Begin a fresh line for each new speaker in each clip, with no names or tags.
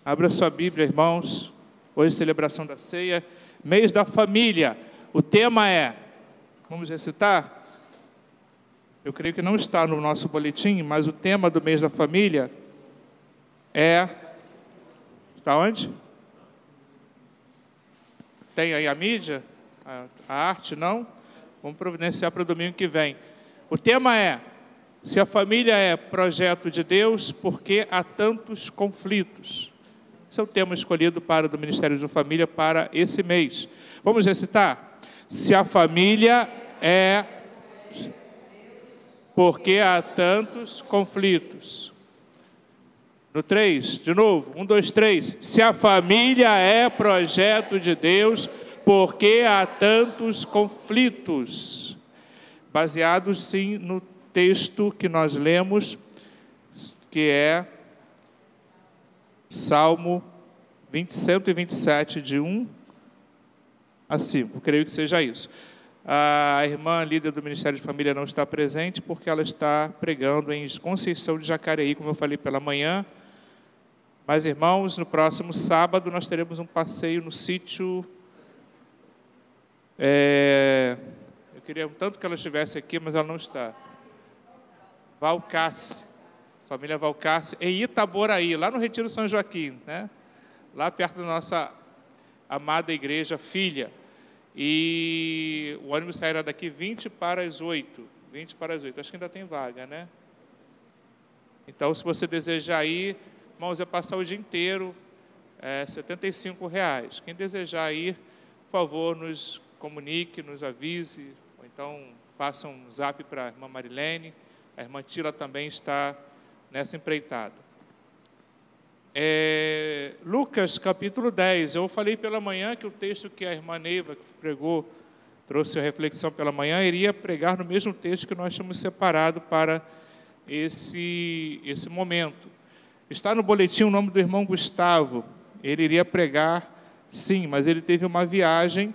Abra sua Bíblia, irmãos. Hoje, celebração da ceia, mês da família. O tema é, vamos recitar? Eu creio que não está no nosso boletim, mas o tema do mês da família é... Está onde? Tem aí a mídia? A arte, não? Vamos providenciar para o domingo que vem. O tema é: se a família é projeto de Deus, por que há tantos conflitos? Esse é o tema escolhido do Ministério da Família para esse mês. Vamos recitar? Se a família é... Por que há tantos conflitos? No 3, de novo. 1, 2, 3. Se a família é projeto de Deus, por que há tantos conflitos? Baseados, sim, no texto que nós lemos, que é Salmo 127, de 1 a 5. Creio que seja isso. A irmã líder do Ministério de Família não está presente, porque ela está pregando em Conceição de Jacareí, como eu falei pela manhã. Mas, irmãos, no próximo sábado nós teremos um passeio no sítio... Eu queria tanto que ela estivesse aqui, mas ela não está. Valcace, família Valcace, em Itaboraí, lá no Retiro São Joaquim, né? Lá perto da nossa amada igreja filha. E o ônibus sairá daqui 20 para as 8. 20 para as 8. Acho que ainda tem vaga, né? Então, se você desejar ir, irmãos, é passar o dia inteiro, R$ 75. Quem desejar ir, por favor, nos comunique, nos avise, ou então faça um zap para a irmã Marilene. A irmã Tila também está nessa empreitada. Lucas, capítulo 10. Eu falei pela manhã que o texto que a irmã Neiva pregou, trouxe a reflexão pela manhã, iria pregar no mesmo texto que nós tínhamos separado para esse momento. Está no boletim o nome do irmão Gustavo. Ele iria pregar, sim, mas ele teve uma viagem,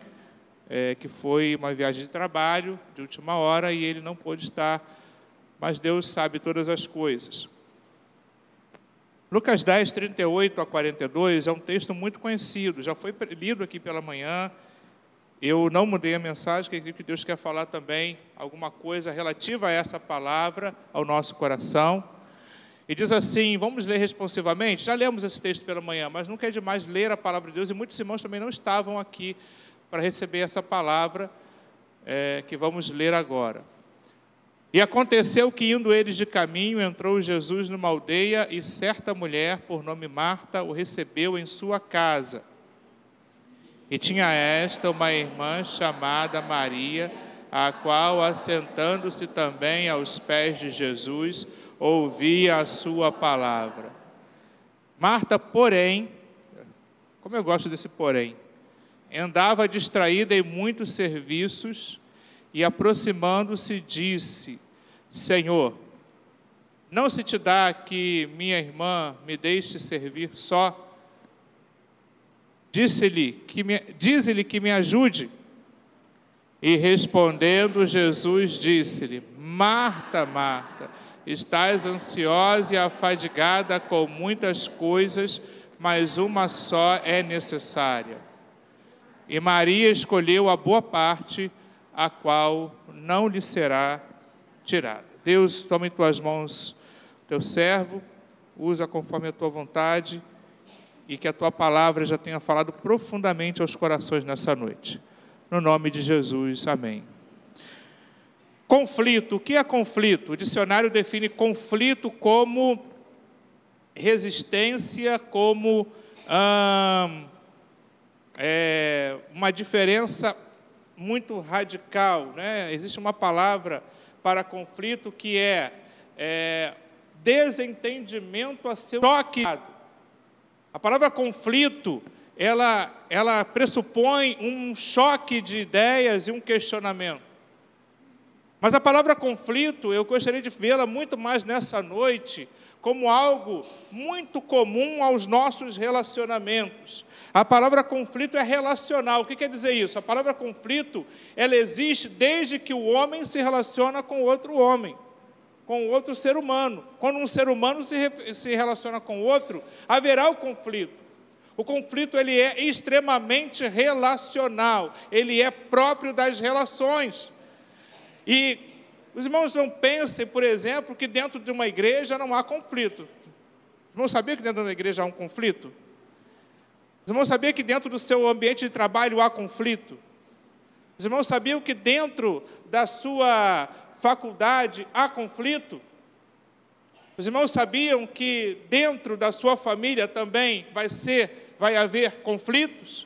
que foi uma viagem de trabalho, de última hora, e ele não pôde estar, mas Deus sabe todas as coisas. Lucas 10, 38 a 42, é um texto muito conhecido, já foi lido aqui pela manhã. Eu não mudei a mensagem, que que Deus quer falar também alguma coisa relativa a essa palavra, ao nosso coração. E diz assim, vamos ler responsivamente? Já lemos esse texto pela manhã, mas nunca é demais ler a palavra de Deus, e muitos irmãos também não estavam aqui para receber essa palavra que vamos ler agora. E aconteceu que, indo eles de caminho, entrou Jesus numa aldeia, e certa mulher, por nome Marta, o recebeu em sua casa. E tinha esta uma irmã chamada Maria, a qual, assentando-se também aos pés de Jesus, ouvia a sua palavra. Marta, porém, como eu gosto desse porém, andava distraída em muitos serviços, e aproximando-se disse: Senhor, não se te dá que minha irmã me deixe servir só? Dize-lhe que me ajude. E respondendo Jesus disse-lhe: Marta, Marta, estás ansiosa e afadigada com muitas coisas, mas uma só é necessária. E Maria escolheu a boa parte, a qual não lhe será tirada. Deus, toma em tuas mãos teu servo, usa conforme a tua vontade, e que a tua palavra já tenha falado profundamente aos corações nessa noite. No nome de Jesus, amém. Conflito. O que é conflito? O dicionário define conflito como resistência, como uma diferença muito radical, né? Existe uma palavra para conflito que é desentendimento a ser choque. A palavra conflito, ela pressupõe um choque de ideias e um questionamento. Mas a palavra conflito, eu gostaria de vê-la muito mais nessa noite como algo muito comum aos nossos relacionamentos. A palavra conflito é relacional. O que quer dizer isso? A palavra conflito, ela existe desde que o homem se relaciona com outro homem. com outro ser humano. Quando um ser humano se relaciona com outro, haverá o conflito. O conflito ele é extremamente relacional, ele é próprio das relações. E os irmãos não pensem, por exemplo, que dentro de uma igreja não há conflito. Os irmãos sabiam que dentro da igreja há um conflito? Os irmãos sabiam que dentro do seu ambiente de trabalho há conflito? Os irmãos sabiam que dentro da sua faculdade há conflito? Os irmãos sabiam que dentro da sua família também vai haver conflitos?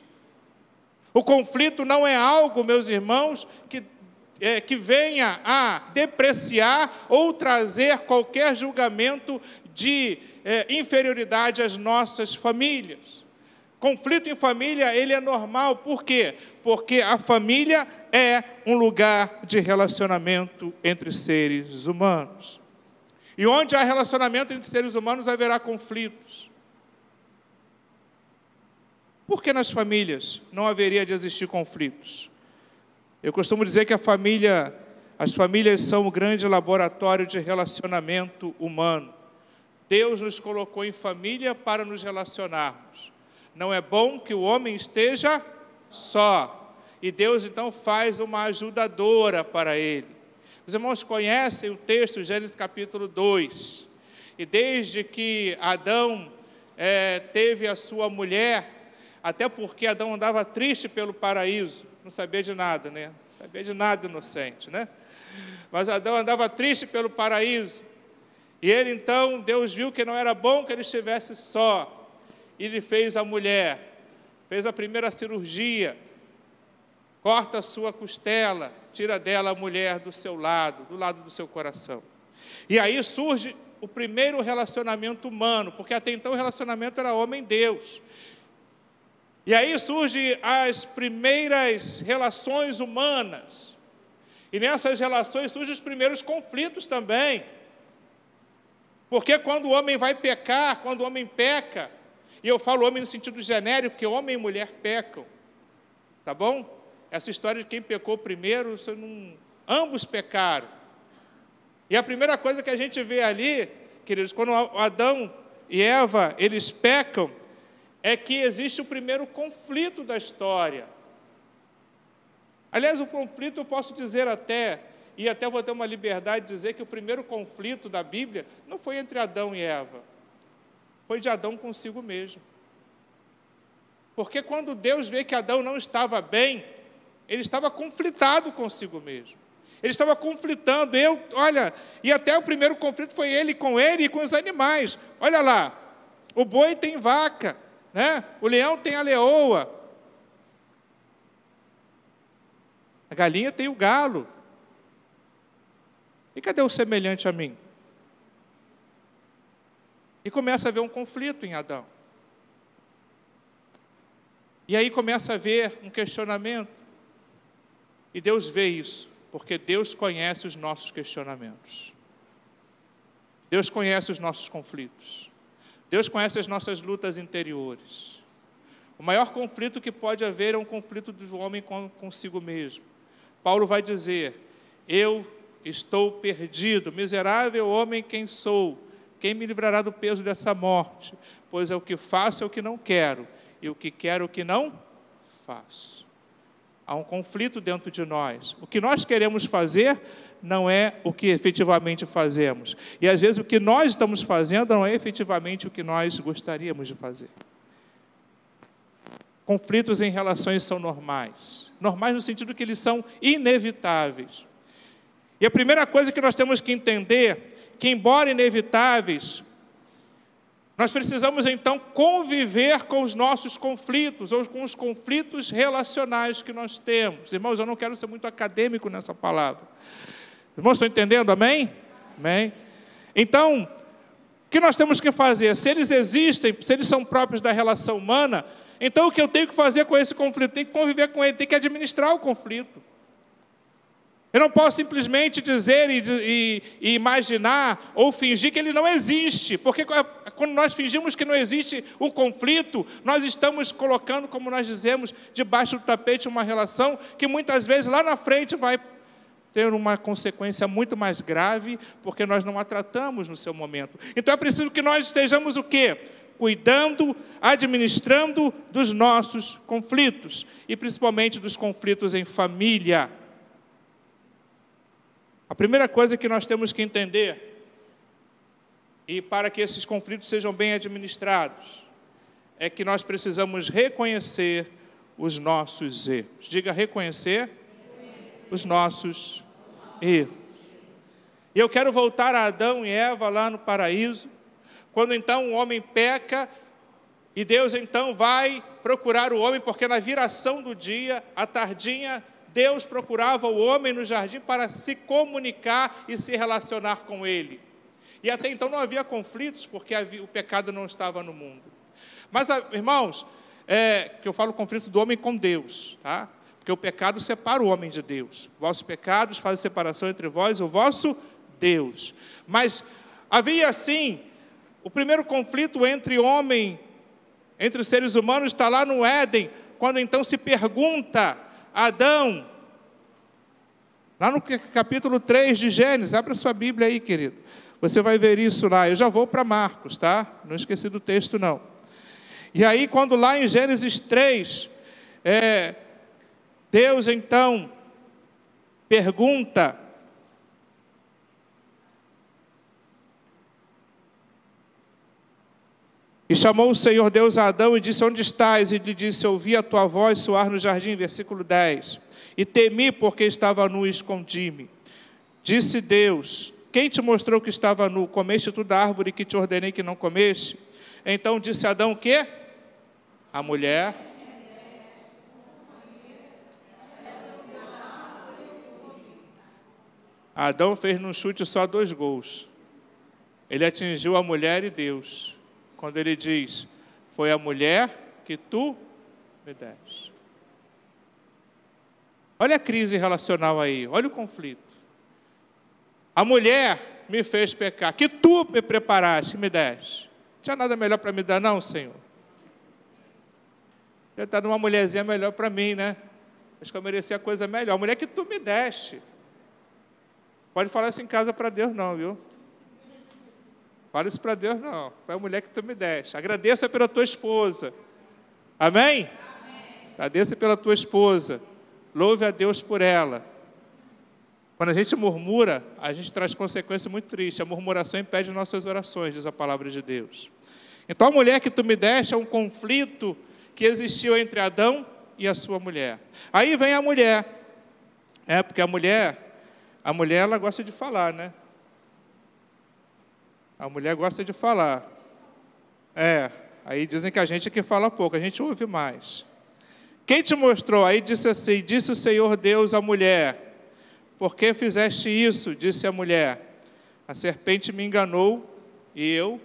O conflito não é algo, meus irmãos, que venha a depreciar ou trazer qualquer julgamento de inferioridade às nossas famílias. Conflito em família, ele é normal. Por quê? Porque a família é um lugar de relacionamento entre seres humanos. E onde há relacionamento entre seres humanos, haverá conflitos. Por que nas famílias não haveria de existir conflitos? Eu costumo dizer que as famílias são um grande laboratório de relacionamento humano. Deus nos colocou em família para nos relacionarmos. Não é bom que o homem esteja só. E Deus, então, faz uma ajudadora para ele. Os irmãos conhecem o texto, Gênesis capítulo 2. E desde que Adão teve a sua mulher, até porque Adão andava triste pelo paraíso, não sabia de nada, né? Não sabia de nada, inocente, né? Mas Adão andava triste pelo paraíso. E ele, então, Deus viu que não era bom que ele estivesse só. E ele fez a mulher, fez a primeira cirurgia, corta a sua costela, tira dela a mulher do seu lado, do lado do seu coração. E aí surge o primeiro relacionamento humano, porque até então o relacionamento era homem-Deus. E aí surgem as primeiras relações humanas. E nessas relações surgem os primeiros conflitos também. Porque quando o homem vai pecar, quando o homem peca, e eu falo homem no sentido genérico, que homem e mulher pecam, tá bom? Essa história de quem pecou primeiro, ambos pecaram. E a primeira coisa que a gente vê ali, queridos, quando Adão e Eva, eles pecam, é que existe o primeiro conflito da história. Aliás, o conflito eu posso dizer até vou ter uma liberdade de dizer que o primeiro conflito da Bíblia não foi entre Adão e Eva, foi de Adão consigo mesmo. Porque quando Deus vê que Adão não estava bem, ele estava conflitado consigo mesmo. Ele estava conflitando. E até o primeiro conflito foi ele com ele e com os animais. Olha lá, o boi tem vaca, né? O leão tem a leoa. A galinha tem o galo. E cadê o semelhante a mim? E começa a haver um conflito em Adão. E aí começa a haver um questionamento. E Deus vê isso, porque Deus conhece os nossos questionamentos. Deus conhece os nossos conflitos. Deus conhece as nossas lutas interiores. O maior conflito que pode haver é um conflito do homem consigo mesmo. Paulo vai dizer: eu estou perdido, miserável homem quem sou. Quem me livrará do peso dessa morte? Pois é o que faço, é o que não quero, e o que quero, é o que não faço. Há um conflito dentro de nós. O que nós queremos fazer não é o que efetivamente fazemos. E às vezes o que nós estamos fazendo não é efetivamente o que nós gostaríamos de fazer. Conflitos em relações são normais. Normais no sentido que eles são inevitáveis. E a primeira coisa que nós temos que entender que, embora inevitáveis, nós precisamos então conviver com os nossos conflitos, ou com os conflitos relacionais que nós temos. Irmãos, eu não quero ser muito acadêmico nessa palavra. Irmãos, estão entendendo? Amém? Amém? Então, o que nós temos que fazer? Se eles existem, se eles são próprios da relação humana, então o que eu tenho que fazer com esse conflito? Tenho que conviver com ele, tenho que administrar o conflito. Eu não posso simplesmente dizer e imaginar ou fingir que ele não existe, porque quando nós fingimos que não existe um conflito, nós estamos colocando, como nós dizemos, debaixo do tapete uma relação que muitas vezes lá na frente vai ter uma consequência muito mais grave, porque nós não a tratamos no seu momento. Então é preciso que nós estejamos o quê? Cuidando, administrando dos nossos conflitos, e principalmente dos conflitos em família. A primeira coisa que nós temos que entender, e para que esses conflitos sejam bem administrados, é que nós precisamos reconhecer os nossos erros. Diga, reconhecer os nossos erros. E eu quero voltar a Adão e Eva lá no paraíso, quando então o homem peca, e Deus então vai procurar o homem, porque na viração do dia, à tardinha, Deus procurava o homem no jardim para se comunicar e se relacionar com ele. E até então não havia conflitos, porque o pecado não estava no mundo. Mas, irmãos, que eu falo conflito do homem com Deus, tá? Porque o pecado separa o homem de Deus. Vossos pecados fazem separação entre vós e o vosso Deus. Mas havia, sim, o primeiro conflito entre os seres humanos está lá no Éden, quando então se pergunta a Adão, lá no capítulo 3 de Gênesis, abre a sua Bíblia aí, querido. Você vai ver isso lá. Eu já vou para Marcos, tá? Não esqueci do texto, não. E aí, quando lá em Gênesis 3, Deus então pergunta, e chamou o Senhor Deus a Adão e disse, onde estás? E lhe disse, ouvi a tua voz soar no jardim, versículo 10. E temi porque estava nu e escondi-me. Disse Deus, quem te mostrou que estava nu? Comeste tu da árvore que te ordenei que não comeste? Então disse Adão o quê? A mulher. Adão fez num chute só 2 gols. Ele atingiu a mulher e Deus. Quando ele diz, foi a mulher que tu me deste. Olha a crise relacional aí, olha o conflito. A mulher me fez pecar, que tu me preparaste e me deste. Não tinha nada melhor para me dar não, Senhor? Já está numa mulherzinha melhor para mim, né? Acho que eu merecia coisa melhor. A mulher que tu me deste. Pode falar isso em casa para Deus não, viu? Fala isso para Deus não. Foi a mulher que tu me deste. Agradeça pela tua esposa. Amém? Amém. Agradeça pela tua esposa. Louve a Deus por ela. Quando a gente murmura, a gente traz consequências muito tristes. A murmuração impede nossas orações, diz a palavra de Deus. Então a mulher que tu me deste é um conflito que existiu entre Adão e a sua mulher. Aí vem a mulher. Porque a mulher ela gosta de falar, né? A mulher gosta de falar. Aí dizem que a gente que fala pouco, a gente ouve mais. Quem te mostrou? Aí disse assim, disse o Senhor Deus à mulher, por que fizeste isso? Disse a mulher, a serpente me enganou e eu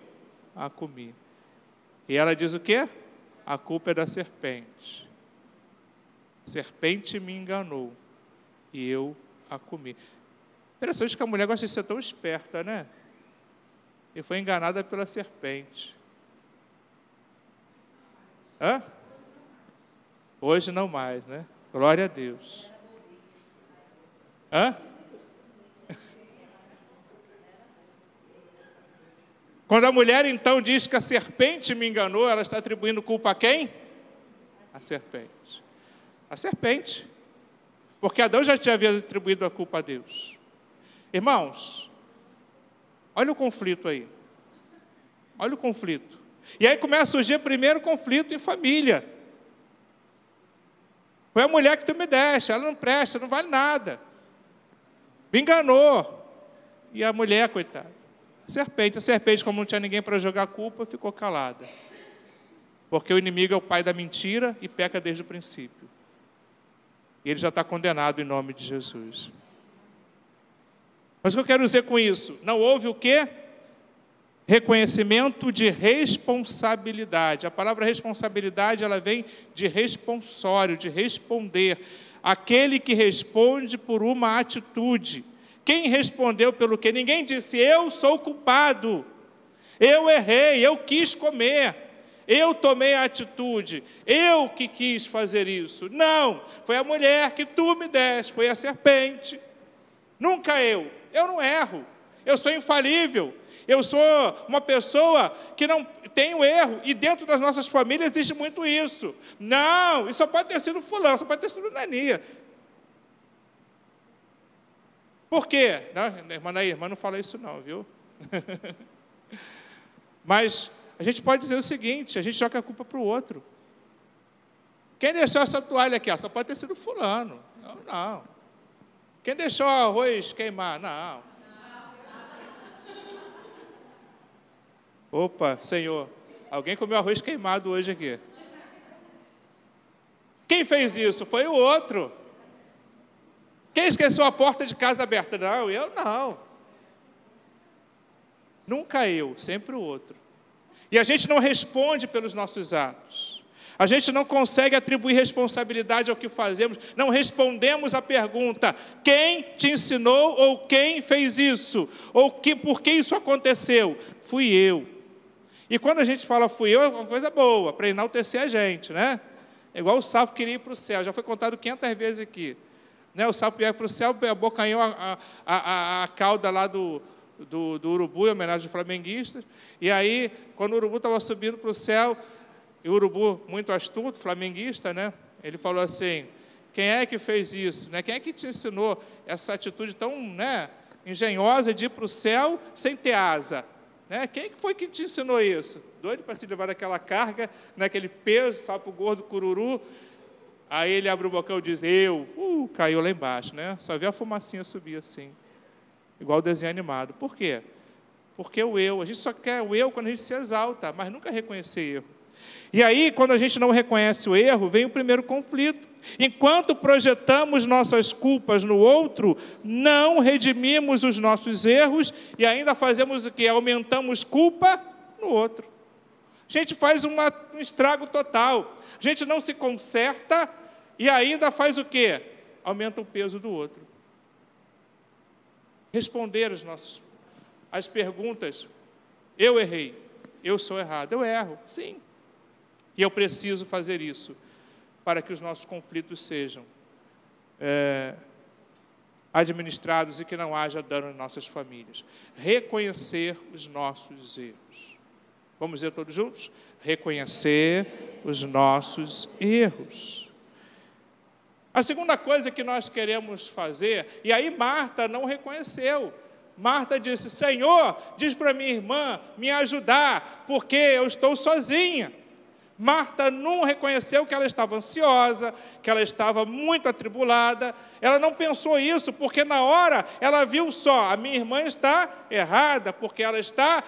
a comi. E ela diz o quê? A culpa é da serpente. A serpente me enganou e eu a comi. Interessante que a mulher gosta de ser tão esperta, né? E foi enganada pela serpente. Hoje não mais, né? Glória a Deus. Quando a mulher então diz que a serpente me enganou, ela está atribuindo culpa a quem? A serpente. A serpente. Porque Adão já tinha atribuído a culpa a Deus. Irmãos, olha o conflito aí. Olha o conflito. E aí começa a surgir o primeiro conflito em família. Foi a mulher que tu me deste, ela não presta, não vale nada. Me enganou. E a mulher, coitada. A serpente, como não tinha ninguém para jogar a culpa, ficou calada. Porque o inimigo é o pai da mentira e peca desde o princípio. E ele já está condenado em nome de Jesus. Mas o que eu quero dizer com isso? Não houve o quê? Reconhecimento de responsabilidade. A palavra responsabilidade, ela vem de responsório, de responder. Aquele que responde por uma atitude. Quem respondeu pelo quê? Ninguém disse, eu sou culpado. Eu errei, eu quis comer. Eu tomei a atitude. Eu que quis fazer isso. Não, foi a mulher que tu me deste, foi a serpente. Nunca eu. Eu não erro. Eu sou infalível. Eu sou uma pessoa que não tenho erro. E dentro das nossas famílias existe muito isso. Não, isso só pode ter sido fulano, só pode ter sido Dania. Por quê? Não, irmã não fala isso não, viu? Mas a gente pode dizer o seguinte, a gente joga a culpa para o outro. Quem deixou essa toalha aqui? Só pode ter sido fulano. Não. Quem deixou o arroz queimar? Não. Opa, Senhor, alguém comeu arroz queimado hoje aqui. Quem fez isso? Foi o outro. Quem esqueceu a porta de casa aberta? Não, eu não. Nunca eu, sempre o outro. E a gente não responde pelos nossos atos. A gente não consegue atribuir responsabilidade ao que fazemos. Não respondemos a pergunta, quem te ensinou ou quem fez isso? Ou por que isso aconteceu? Fui eu. E quando a gente fala fui eu, é uma coisa boa, para enaltecer a gente, né? É igual o sapo queria ir para o céu. Já foi contado 500 vezes aqui. Né? O sapo ia para o céu, abocanhou a cauda lá do urubu, em homenagem aos flamenguistas. E aí, quando o urubu estava subindo para o céu, e o urubu, muito astuto, flamenguista, né? Ele falou assim, quem é que fez isso? Né? Quem é que te ensinou essa atitude tão, né, engenhosa de ir para o céu sem ter asa? Né? Quem foi que te ensinou isso? Doido para se levar aquela carga, naquele peso, sapo gordo, cururu. Aí ele abre o bocão e diz, caiu lá embaixo, né? Só vê a fumacinha subir assim, igual o desenho animado. Por quê? Porque o eu, a gente só quer o eu quando a gente se exalta, mas nunca reconhecer erro. E aí, quando a gente não reconhece o erro, vem o primeiro conflito. Enquanto projetamos nossas culpas no outro, não redimimos os nossos erros e ainda fazemos o quê? Aumentamos culpa no outro. A gente faz um estrago total. A gente não se conserta e ainda faz o quê? Aumenta o peso do outro. Responder as perguntas. Eu errei. Eu sou errado. Eu erro. Sim. E eu preciso fazer isso para que os nossos conflitos sejam administrados e que não haja dano em nossas famílias. Reconhecer os nossos erros. Vamos dizer todos juntos? Reconhecer os nossos erros. A segunda coisa que nós queremos fazer, e aí Marta não reconheceu. Marta disse, Senhor, diz para minha irmã me ajudar, porque eu estou sozinha. Marta não reconheceu que ela estava ansiosa, que ela estava muito atribulada. Ela não pensou isso, porque na hora ela viu só, a minha irmã está errada, porque ela está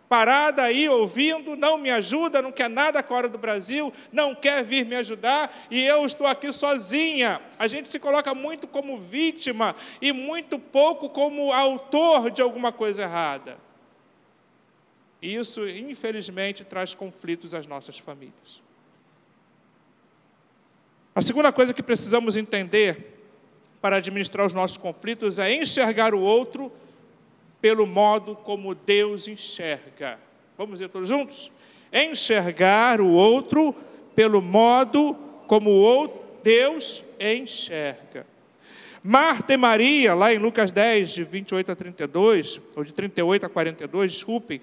parada aí ouvindo, não me ajuda, não quer nada com a hora do Brasil, não quer vir me ajudar, e eu estou aqui sozinha. A gente se coloca muito como vítima e muito pouco como autor de alguma coisa errada. E isso, infelizmente, traz conflitos às nossas famílias. A segunda coisa que precisamos entender para administrar os nossos conflitos é enxergar o outro pelo modo como Deus enxerga. Vamos dizer todos juntos? Enxergar o outro pelo modo como Deus enxerga. Marta e Maria, lá em Lucas 10, de 28 a 32, ou de 38 a 42, desculpem,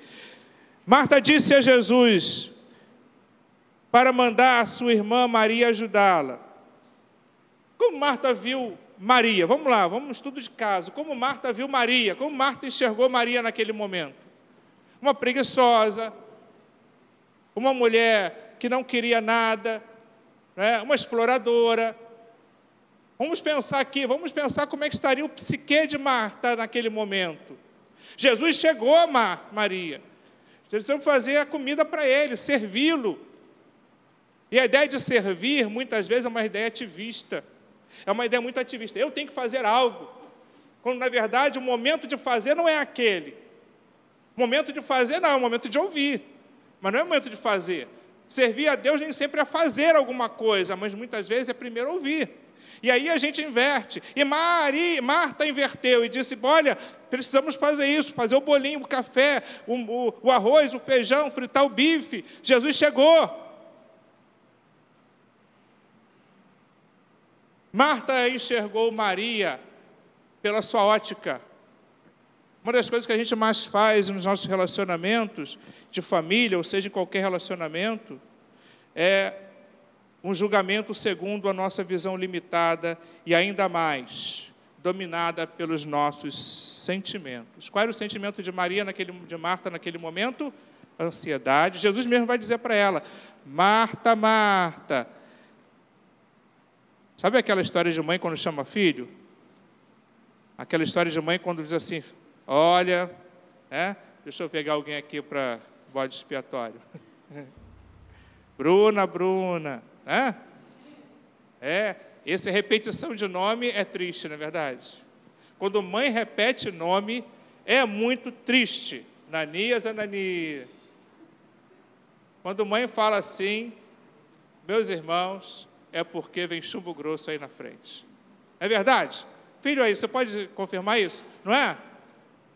Marta disse a Jesus para mandar a sua irmã Maria ajudá-la. Como Marta viu Maria? Vamos lá, vamos um estudo de caso. Como Marta viu Maria? Como Marta enxergou Maria naquele momento? Uma preguiçosa, uma mulher que não queria nada, né? Uma exploradora. Vamos pensar aqui, vamos pensar como é que estaria o psique de Marta naquele momento. Jesus chegou a Maria. Eles precisam fazer a comida para ele, servi-lo. E a ideia de servir, muitas vezes, é uma ideia ativista. É uma ideia muito ativista. Eu tenho que fazer algo. Quando, na verdade, o momento de fazer não é aquele. O momento de fazer não, é o momento de ouvir. Mas não é o momento de fazer. Servir a Deus nem sempre é fazer alguma coisa, mas muitas vezes é primeiro ouvir. E aí a gente inverte. E Marta inverteu e disse, olha, precisamos fazer isso, fazer o bolinho, o café, o arroz, o feijão, fritar o bife. Jesus chegou. Marta enxergou Maria pela sua ótica. Uma das coisas que a gente mais faz nos nossos relacionamentos de família, ou seja, em qualquer relacionamento, é um julgamento segundo a nossa visão limitada e ainda mais dominada pelos nossos sentimentos. Qual era o sentimento de de Marta naquele momento? Ansiedade. Jesus mesmo vai dizer para ela: Marta, Marta. Sabe aquela história de mãe quando chama filho? Aquela história de mãe quando diz assim: olha, deixa eu pegar alguém aqui para bode expiatório. Bruna, essa repetição de nome é triste, não é verdade? Quando mãe repete nome, é muito triste. Ananias, Ananias. Quando mãe fala assim, meus irmãos, é porque vem chumbo grosso aí na frente. É verdade? Filho aí, você pode confirmar isso? Não é?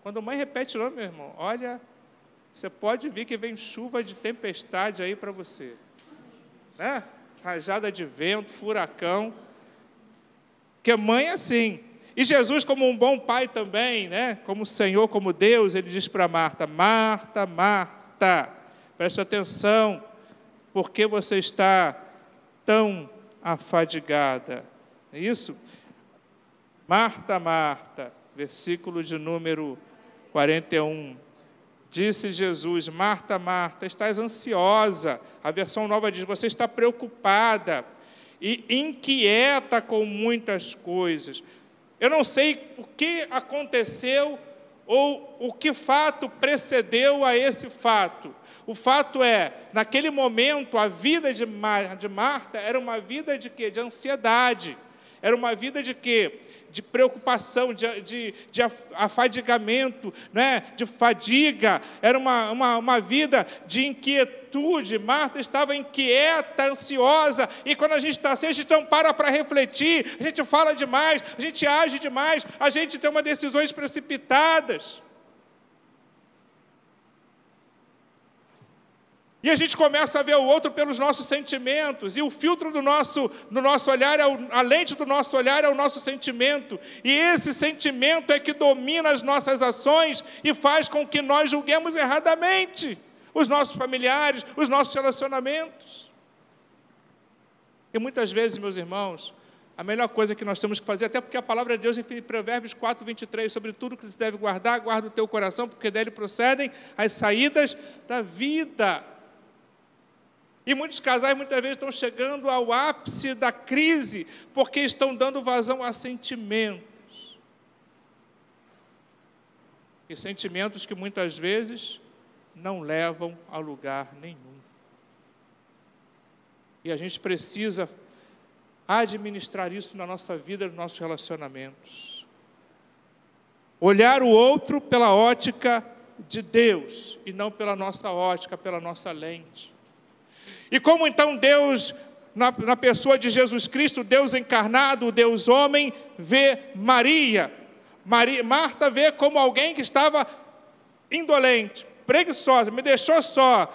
Quando mãe repete o nome, meu irmão, olha, você pode ver que vem chuva de tempestade aí para você. Né? Rajada de vento, furacão. Porque mãe é assim. E Jesus, como um bom pai também, né? Como Senhor, como Deus, ele diz para Marta: Marta, Marta, preste atenção, por que você está tão afadigada? É isso? Marta, Marta, versículo de número 41. Disse Jesus: Marta, Marta, estás ansiosa. A versão nova diz: você está preocupada e inquieta com muitas coisas. Eu não sei o que aconteceu ou o que fato precedeu a esse fato. O fato é, naquele momento, a vida de Marta era uma vida de quê? De ansiedade. Era uma vida de quê? De preocupação, de afadigamento, né? De fadiga. Era uma vida de inquietude. Marta estava inquieta, ansiosa. E quando a gente está assim, a gente não para refletir. A gente fala demais, a gente age demais. A gente toma decisões precipitadas. E a gente começa a ver o outro pelos nossos sentimentos, e o filtro do nosso olhar, a lente do nosso olhar é o nosso sentimento, e esse sentimento é que domina as nossas ações e faz com que nós julguemos erradamente os nossos familiares, os nossos relacionamentos. E muitas vezes, meus irmãos, a melhor coisa que nós temos que fazer, até porque a palavra de Deus em Provérbios 4, 23, sobre tudo que se deve guardar, guarda o teu coração, porque dele procedem as saídas da vida. E muitos casais, muitas vezes, estão chegando ao ápice da crise, porque estão dando vazão a sentimentos. E sentimentos que, muitas vezes, não levam a lugar nenhum. E a gente precisa administrar isso na nossa vida, nos nossos relacionamentos. Olhar o outro pela ótica de Deus, e não pela nossa ótica, pela nossa lente. E como então Deus, na pessoa de Jesus Cristo, Deus encarnado, o Deus homem, vê Maria? Marta vê como alguém que estava indolente, preguiçosa, me deixou só,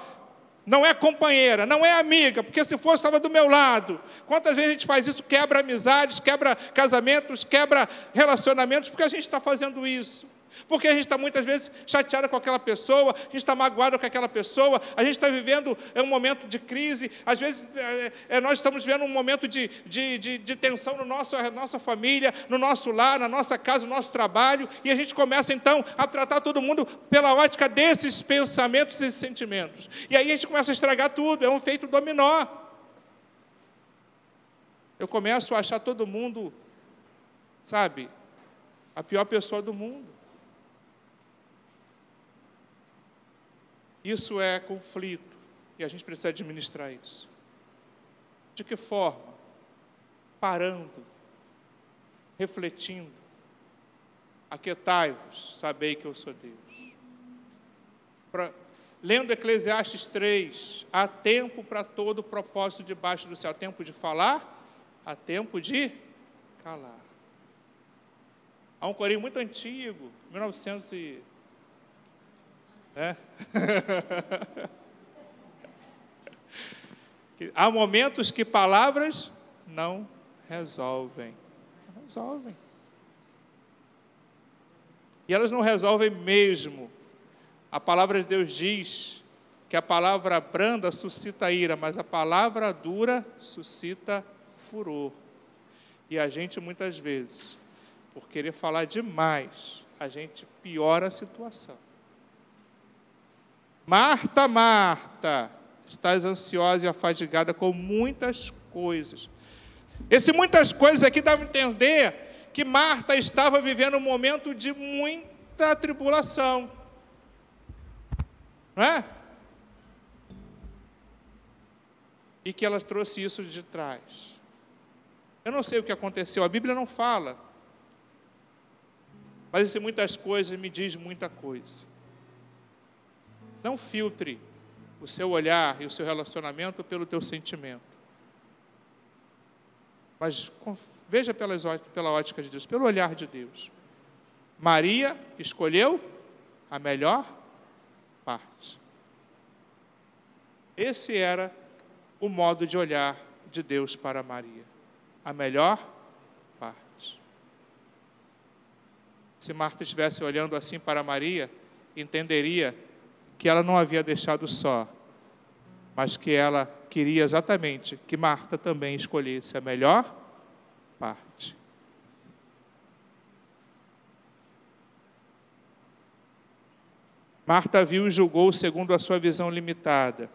não é companheira, não é amiga, porque se fosse estava do meu lado. Quantas vezes a gente faz isso, quebra amizades, quebra casamentos, quebra relacionamentos, porque a gente está fazendo isso. Porque a gente está muitas vezes chateado com aquela pessoa, a gente está magoado com aquela pessoa, a gente está vivendo um momento de crise, às vezes nós estamos vivendo um momento de tensão na nossa família, no nosso lar, na nossa casa, no nosso trabalho, e a gente começa então a tratar todo mundo pela ótica desses pensamentos e sentimentos. E aí a gente começa a estragar tudo, é um efeito dominó. Eu começo a achar todo mundo, sabe, a pior pessoa do mundo. Isso é conflito, e a gente precisa administrar isso. De que forma? Parando, refletindo. Aquietai-vos, sabei que eu sou Deus. Lendo Eclesiastes 3, há tempo para todo propósito debaixo do céu. Há tempo de falar, há tempo de calar. Há um corinho muito antigo, 1900 Há momentos que palavras não resolvem. Não resolvem. E elas não resolvem mesmo. A palavra de Deus diz que a palavra branda suscita ira, mas a palavra dura suscita furor. E a gente, muitas vezes, por querer falar demais, a gente piora a situação. Marta, Marta, estás ansiosa e afadigada com muitas coisas. Esse muitas coisas aqui dá a entender que Marta estava vivendo um momento de muita tribulação. Não é? E que ela trouxe isso de trás. Eu não sei o que aconteceu, a Bíblia não fala. Mas esse muitas coisas me diz muita coisa. Não filtre o seu olhar e o seu relacionamento pelo teu sentimento. Mas veja pela ótica de Deus, pelo olhar de Deus. Maria escolheu a melhor parte. Esse era o modo de olhar de Deus para Maria. A melhor parte. Se Marta estivesse olhando assim para Maria, entenderia que ela não havia deixado só, mas que ela queria exatamente que Marta também escolhesse a melhor parte. Marta viu e julgou segundo a sua visão limitada,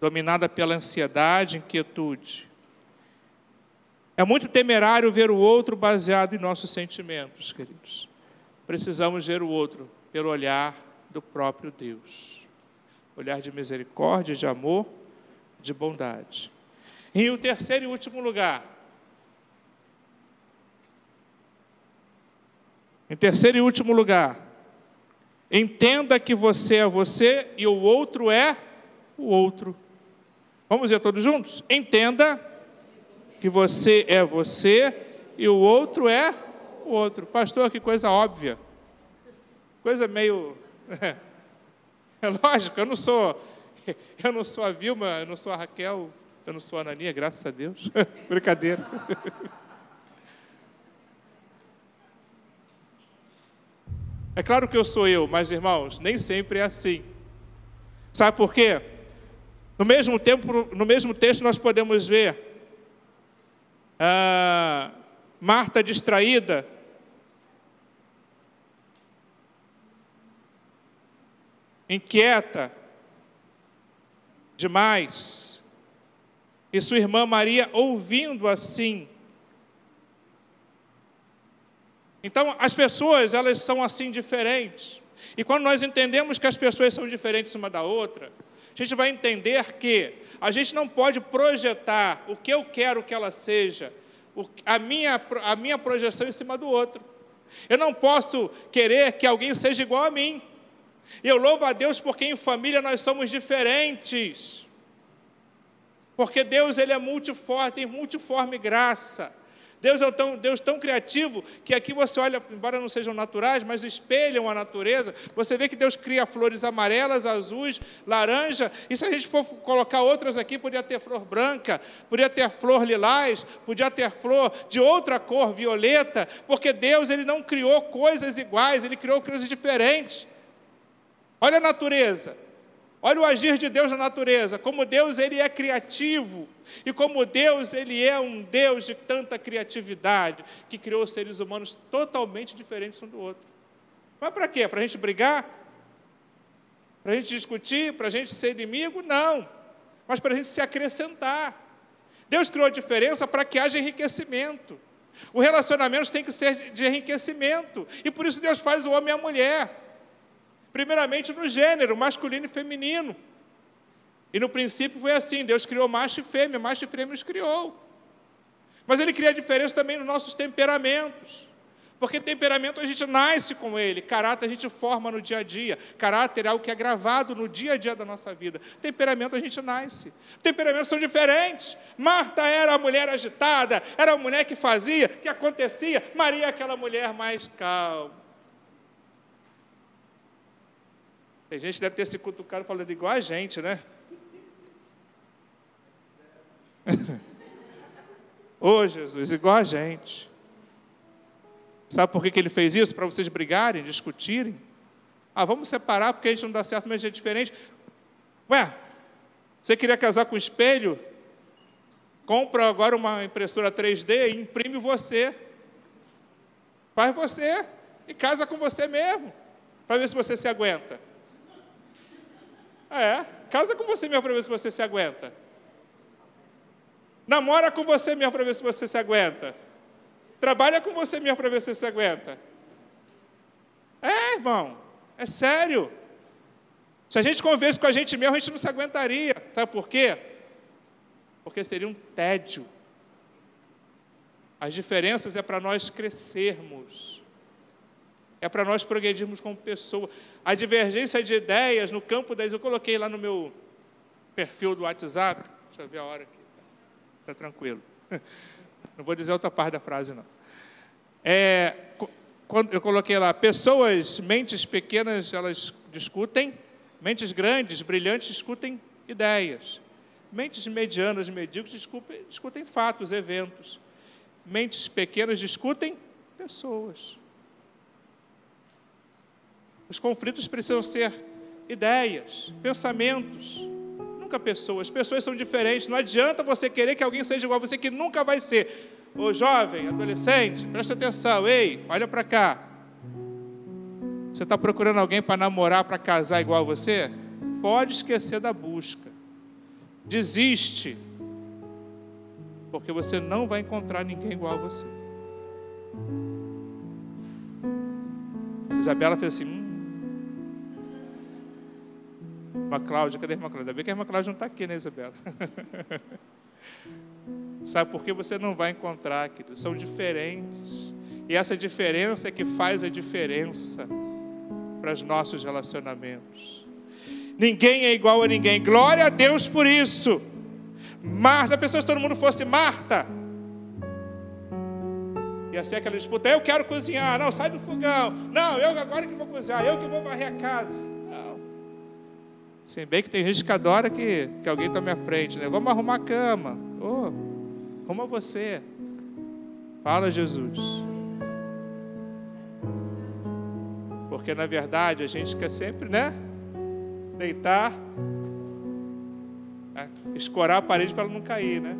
dominada pela ansiedade, inquietude. É muito temerário ver o outro baseado em nossos sentimentos, queridos. Precisamos ver o outro pelo olhar do próprio Deus. Olhar de misericórdia, de amor, de bondade. E o terceiro e último lugar. Em terceiro e último lugar, entenda que você é você e o outro é o outro. Vamos dizer todos juntos? Entenda que você é você e o outro é o outro. Pastor, que coisa óbvia. Coisa meio... É lógico, eu não sou a Vilma, eu não sou a Raquel, eu não sou a Anania, graças a Deus. Brincadeira. É claro que eu sou eu, mas, irmãos, nem sempre é assim. Sabe por quê? No mesmo texto, nós podemos ver Marta distraída, inquieta demais, e sua irmã Maria ouvindo assim. Então, as pessoas, elas são assim diferentes. E quando nós entendemos que as pessoas são diferentes uma da outra, a gente vai entender que a gente não pode projetar o que eu quero que ela seja, a minha projeção em cima do outro. Eu não posso querer que alguém seja igual a mim. E eu louvo a Deus porque em família nós somos diferentes. Porque Deus, Ele é multiforme, tem multiforme graça. Deus é um Deus tão criativo que aqui você olha, embora não sejam naturais, mas espelham a natureza. Você vê que Deus cria flores amarelas, azuis, laranja. E se a gente for colocar outras aqui, podia ter flor branca, podia ter flor lilás, podia ter flor de outra cor, violeta. Porque Deus, Ele não criou coisas iguais, Ele criou coisas diferentes. Olha a natureza. Olha o agir de Deus na natureza, como Deus, Ele é criativo, e como Deus, Ele é um Deus de tanta criatividade, que criou seres humanos totalmente diferentes um do outro. Mas para quê? Para a gente brigar? Para a gente discutir? Para a gente ser inimigo? Não, mas para a gente se acrescentar. Deus criou a diferença para que haja enriquecimento. O relacionamento tem que ser de enriquecimento, e por isso Deus faz o homem e a mulher. Primeiramente no gênero, masculino e feminino. E no princípio foi assim, Deus criou macho e fêmea nos criou. Mas Ele cria a diferença também nos nossos temperamentos. Porque temperamento a gente nasce com ele, caráter a gente forma no dia a dia. Caráter é algo que é gravado no dia a dia da nossa vida. Temperamento a gente nasce. Temperamentos são diferentes. Marta era a mulher agitada, era a mulher que fazia, que acontecia. Maria é aquela mulher mais calma. Tem gente que deve ter se cutucado falando igual a gente, né? Ô, Jesus, igual a gente. Sabe por que ele fez isso? Para vocês brigarem, discutirem. Ah, vamos separar porque a gente não dá certo, mas a gente é diferente. Ué, você queria casar com espelho? Compra agora uma impressora 3D e imprime você. Faz você e casa com você mesmo, para ver se você se aguenta. Casa com você mesmo para ver se você se aguenta. Namora com você mesmo para ver se você se aguenta. Trabalha com você mesmo para ver se você se aguenta. Irmão, é sério. Se a gente convivesse com a gente mesmo, a gente não se aguentaria. Sabe por quê? Porque seria um tédio. As diferenças é para nós crescermos. É para nós progredirmos como pessoa. A divergência de ideias no campo das... Eu coloquei lá no meu perfil do WhatsApp. Deixa eu ver a hora aqui. Está tranquilo. Não vou dizer outra parte da frase, não. Quando eu coloquei lá, pessoas, mentes pequenas, elas discutem. Mentes grandes, brilhantes, discutem ideias. Mentes medianas, medíocres, discutem fatos, eventos. Mentes pequenas discutem pessoas. Os conflitos precisam ser ideias, pensamentos, nunca pessoas. Pessoas são diferentes. Não adianta você querer que alguém seja igual a você, que nunca vai ser. Ô jovem, adolescente, presta atenção. Ei, olha para cá. Você está procurando alguém para namorar, para casar igual a você? Pode esquecer da busca. Desiste. Porque você não vai encontrar ninguém igual a você. Isabela fez assim... Irmã Cláudia, cadê a irmã Cláudia? Ainda bem que a irmã Cláudia não está aqui, né, Isabela? Sabe por que você não vai encontrar, querido? São diferentes. E essa diferença é que faz a diferença para os nossos relacionamentos. Ninguém é igual a ninguém. Glória a Deus por isso. Marta, a pessoa, se todo mundo fosse Marta, ia ser aquela disputa. Eu quero cozinhar. Não, sai do fogão. Não, eu agora que vou cozinhar. Eu que vou varrer a casa. Não. Se bem que tem gente que adora que alguém tome à frente, né? Vamos arrumar a cama. Arruma você. Fala, Jesus. Porque, na verdade, a gente quer sempre, né? Deitar, escorar a parede para ela não cair, né?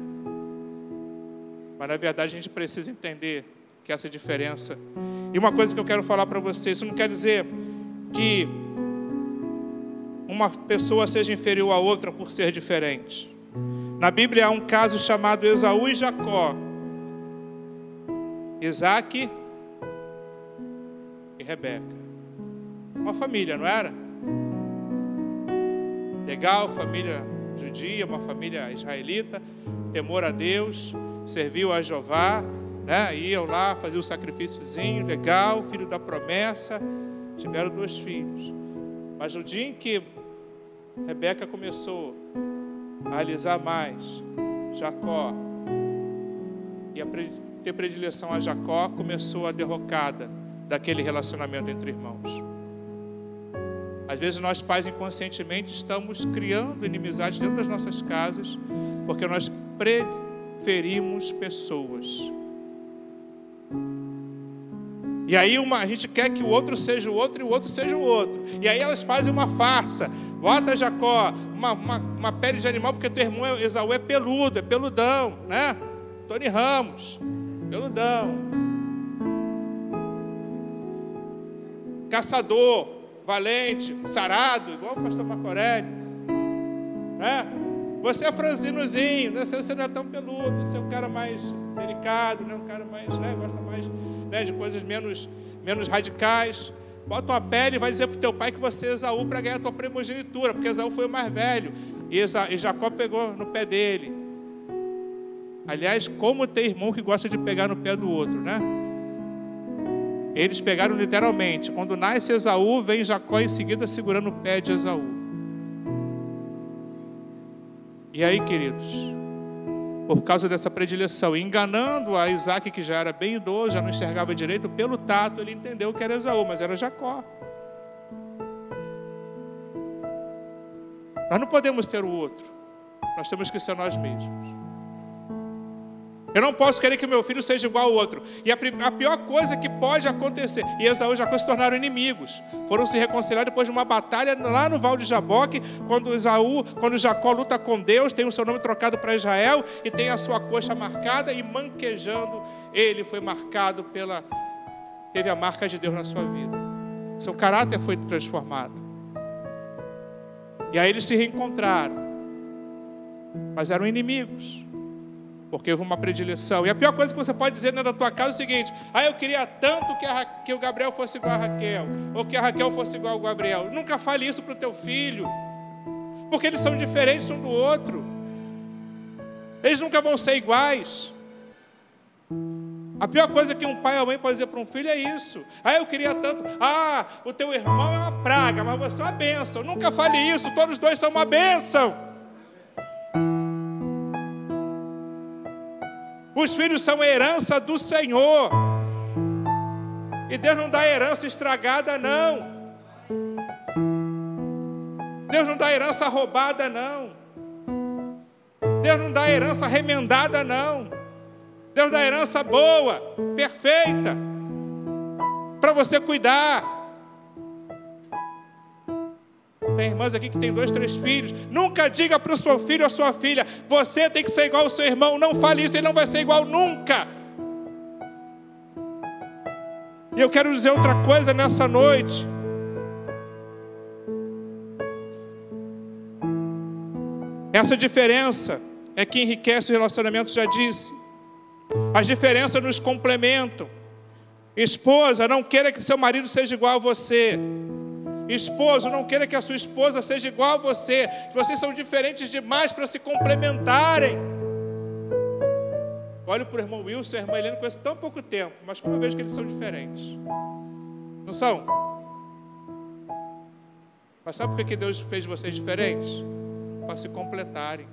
Mas, na verdade, a gente precisa entender que essa diferença... E uma coisa que eu quero falar para vocês, isso não quer dizer que uma pessoa seja inferior à outra por ser diferente. Na Bíblia há um caso chamado Esaú e Jacó. Isaac e Rebeca. Uma família, não era? Legal, família judia, uma família israelita, temor a Deus, serviu a Jeová, né? Iam lá fazer o sacrifíciozinho, legal, filho da promessa, tiveram 2 filhos. Mas no dia em que Rebeca começou a alisar mais Jacó e a ter predileção a Jacó, começou a derrocada daquele relacionamento entre irmãos. Às vezes nós pais inconscientemente estamos criando inimizades dentro das nossas casas porque nós preferimos pessoas. E aí a gente quer que o outro seja o outro e o outro seja o outro. E aí elas fazem uma farsa. Bota Jacó, uma pele de animal, porque teu irmão Esaú é peludo, é peludão, né? Tony Ramos, peludão. Caçador, valente, sarado, igual o pastor Marco Aurélio, né? Você é franzinozinho, né? Você não é tão peludo, você é um cara mais delicado, né? Um cara mais, né? Gosta mais, né? De coisas menos radicais. Bota uma pele e vai dizer para o teu pai que você é Esaú para ganhar a tua primogenitura, porque Esaú foi o mais velho e Jacó pegou no pé dele. Aliás, como tem irmão que gosta de pegar no pé do outro, né? Eles pegaram literalmente. Quando nasce Esaú, vem Jacó em seguida segurando o pé de Esaú. E aí, queridos, por causa dessa predileção, enganando a Isaac, que já era bem idoso, já não enxergava direito, pelo tato ele entendeu que era Esaú, mas era Jacó. Nós não podemos ter o outro, nós temos que ser nós mesmos. Eu não posso querer que o meu filho seja igual ao outro. E a pior coisa que pode acontecer, e Esaú e Jacó se tornaram inimigos, foram se reconciliar depois de uma batalha lá no Val de Jaboque, quando Jacó luta com Deus, tem o seu nome trocado para Israel, e tem a sua coxa marcada, e manquejando, ele foi marcado teve a marca de Deus na sua vida. Seu caráter foi transformado. E aí eles se reencontraram, mas eram inimigos, porque houve uma predileção. E a pior coisa que você pode dizer dentro da tua casa é o seguinte: eu queria tanto que o Gabriel fosse igual a Raquel, ou que a Raquel fosse igual ao Gabriel. Nunca fale isso para o teu filho, porque eles são diferentes um do outro. Eles nunca vão ser iguais. A pior coisa que um pai ou mãe pode dizer para um filho é isso: eu queria tanto, o teu irmão é uma praga, mas você é uma bênção. Nunca fale isso, todos dois são uma bênção. Os filhos são herança do Senhor. E Deus não dá herança estragada, não. Deus não dá herança roubada, não. Deus não dá herança remendada, não. Deus dá herança boa, perfeita, para você cuidar. Tem irmãs aqui que tem 2, 3 filhos. Nunca diga para o seu filho ou sua filha: você tem que ser igual ao seu irmão. Não fale isso, ele não vai ser igual nunca. E eu quero dizer outra coisa nessa noite. Essa diferença é que enriquece o relacionamento, já disse. As diferenças nos complementam. Esposa, não queira que seu marido seja igual a você. Esposo, não queira que a sua esposa seja igual a você. Vocês são diferentes demais para se complementarem. Olho para o irmão Wilson e a irmã Helena, conheço tão pouco tempo, mas como eu vejo que eles são diferentes. Não são? Mas sabe por que Deus fez vocês diferentes? Para se completarem.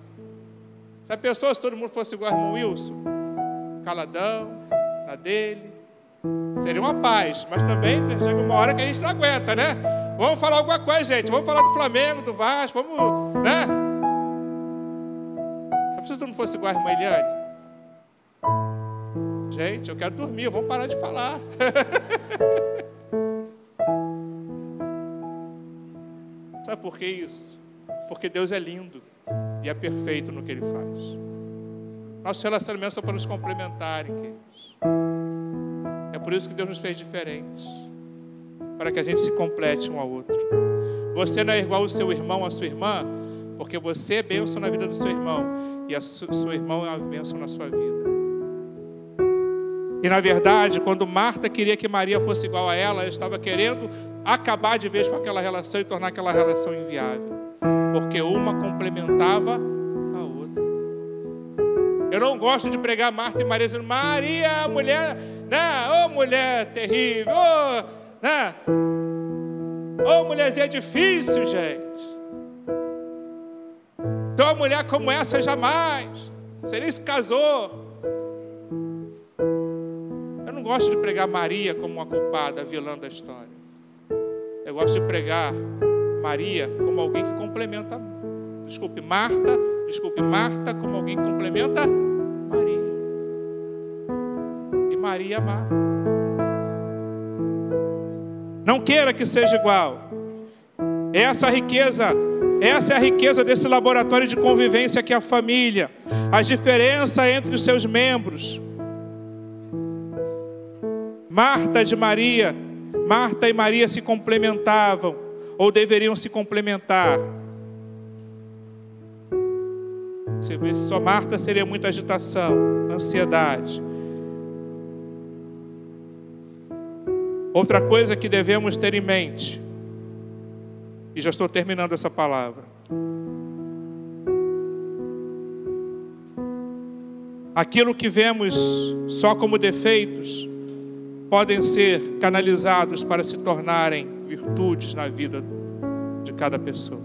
Se a pessoa, se todo mundo fosse igual ao irmão Wilson, caladão, na dele, seria uma paz, mas também chega uma hora que a gente não aguenta, né? Vamos falar alguma coisa, gente. Vamos falar do Flamengo, do Vasco, vamos, né? Se todo mundo fosse igual a irmã Eliane, gente, eu quero dormir, vamos parar de falar. Sabe por que isso? Porque Deus é lindo e é perfeito no que Ele faz. Nossos relacionamentos são para nos complementarem, queridos. É por isso que Deus nos fez diferentes, para que a gente se complete um ao outro. Você não é igual ao seu irmão, à sua irmã, porque você é bênção na vida do seu irmão, e a seu irmão é uma bênção na sua vida. E na verdade, quando Marta queria que Maria fosse igual a ela estava querendo acabar de vez com aquela relação e tornar aquela relação inviável, porque uma complementava a outra. Eu não gosto de pregar Marta e Maria dizendo: Maria, mulher, né? Ô mulher terrível, né? Ô mulherzinha difícil, gente. Então uma mulher como essa jamais. Você nem se casou. Eu não gosto de pregar Maria como uma culpada, a vilã da história. Eu gosto de pregar Maria como alguém que complementa. Desculpe Marta como alguém que complementa Maria. E Maria Marta. Não queira que seja igual. Essa é a riqueza desse laboratório de convivência que é a família. As diferenças entre os seus membros. Marta e Maria se complementavam, ou deveriam se complementar. Se só Marta, seria muita agitação, ansiedade. Outra coisa que devemos ter em mente, e já estou terminando essa palavra. Aquilo que vemos só como defeitos podem ser canalizados para se tornarem virtudes na vida de cada pessoa.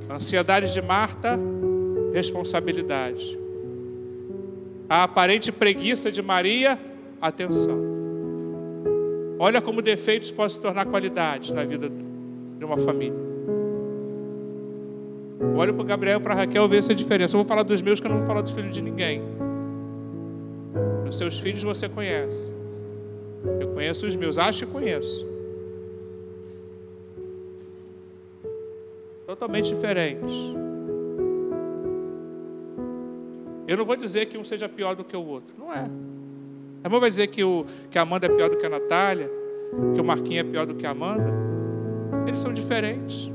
A ansiedade de Marta, responsabilidade. A aparente preguiça de Maria, atenção. Olha como defeitos podem se tornar qualidades na vida de uma família. Eu olho para o Gabriel e para a Raquel e vejo essa diferença. Eu vou falar dos meus, que eu não vou falar dos filhos de ninguém. Os seus filhos você conhece. Eu conheço os meus, acho que conheço. Totalmente diferentes. Eu não vou dizer que um seja pior do que o outro. Não é. A irmã vai dizer que a Amanda é pior do que a Natália, que o Marquinhos é pior do que a Amanda. Eles são diferentes.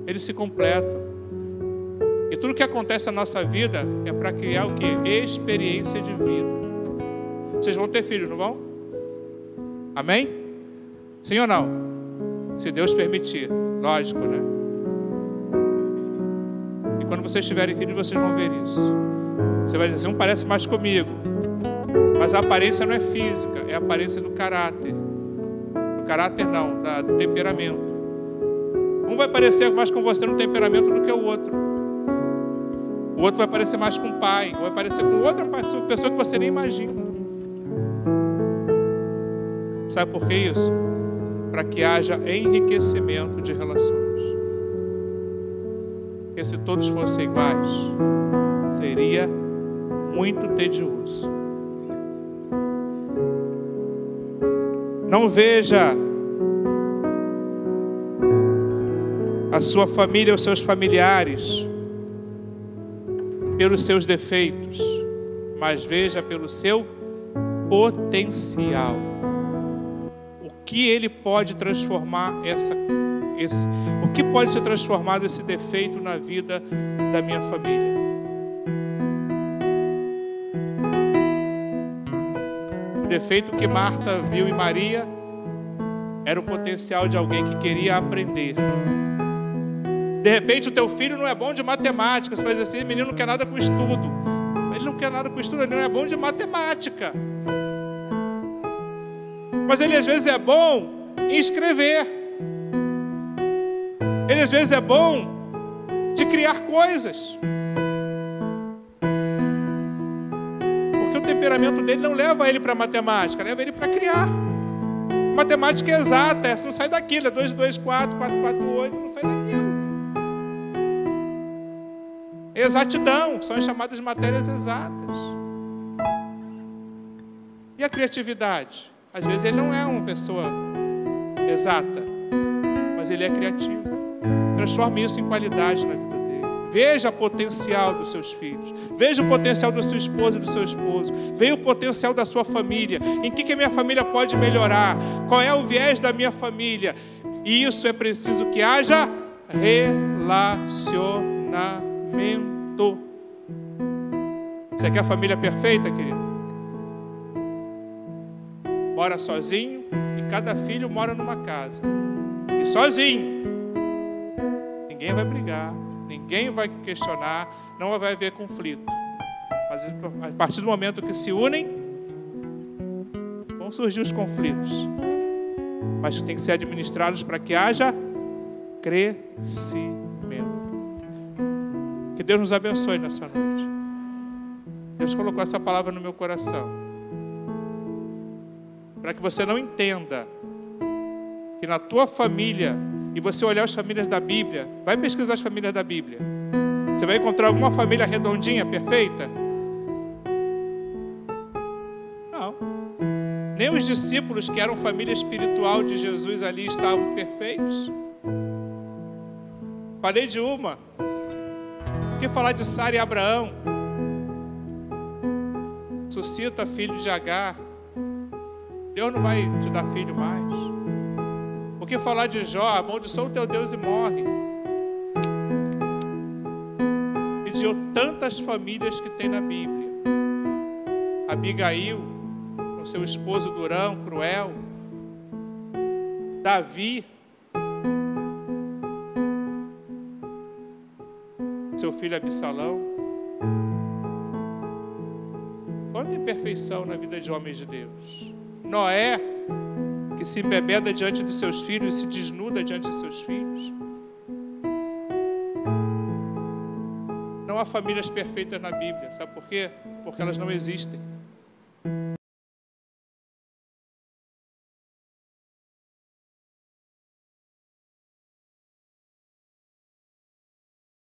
Eles se completam. E tudo que acontece na nossa vida é para criar o quê? Experiência de vida. Vocês vão ter filhos, não vão? Amém? Sim ou não? Se Deus permitir. Lógico, né? E quando vocês tiverem filhos, vocês vão ver isso. Você vai dizer, um parece mais comigo. Mas a aparência não é física, é a aparência do caráter. Do caráter não, do temperamento. Um vai parecer mais com você no temperamento do que o outro. O outro vai parecer mais com o pai, ou vai parecer com outra pessoa que você nem imagina. Sabe por que isso? Para que haja enriquecimento de relações. Porque se todos fossem iguais, seria muito tedioso. Não veja a sua família, os seus familiares pelos seus defeitos, mas veja pelo seu potencial. O que ele pode transformar o que pode ser transformado esse defeito na vida da minha família? O defeito que Marta viu em Maria era o potencial de alguém que queria aprender. De repente o teu filho não é bom de matemática. Você vai dizer assim, menino não quer nada com estudo. Ele não quer nada com estudo, ele não é bom de matemática. Mas ele às vezes é bom em escrever. Ele às vezes é bom de criar coisas. Porque o temperamento dele não leva ele para matemática, leva ele para criar. Matemática é exata, não sai daquilo, é 2, 2, 4, 4, 4, 8, não sai daquilo. Exatidão, são as chamadas matérias exatas. E a criatividade? Às vezes ele não é uma pessoa exata, mas ele é criativo. Transforme isso em qualidade na vida dele. Veja o potencial dos seus filhos. Veja o potencial da sua esposa e do seu esposo. Veja o potencial da sua família. Em que a minha família pode melhorar? Qual é o viés da minha família? E isso é preciso que haja relacionamento. Você quer a família perfeita, querido? Mora sozinho e cada filho mora numa casa. E sozinho. Ninguém vai brigar, ninguém vai questionar, não vai haver conflito. Mas a partir do momento que se unem, vão surgir os conflitos. Mas tem que ser administrados para que haja crescimento. Que Deus nos abençoe nessa noite. Deus colocou essa palavra no meu coração. Para que você não entenda que na tua família, e você olhar as famílias da Bíblia, vai pesquisar as famílias da Bíblia. Você vai encontrar alguma família redondinha, perfeita? Não. Nem os discípulos que eram família espiritual de Jesus ali estavam perfeitos. Falei de uma. Por que falar de Sara e Abraão? Suscita filho de Agar. Deus não vai te dar filho mais. Por que falar de Jó? Amaldiçoa o teu Deus e morre. E de tantas famílias que tem na Bíblia. Abigail, com seu esposo durão, cruel. Davi, seu filho Absalão. Quanta imperfeição na vida de homens de Deus. Noé, que se embebeda diante dos seus filhos e se desnuda diante dos seus filhos. Não há famílias perfeitas na Bíblia. Sabe por quê? Porque elas não existem.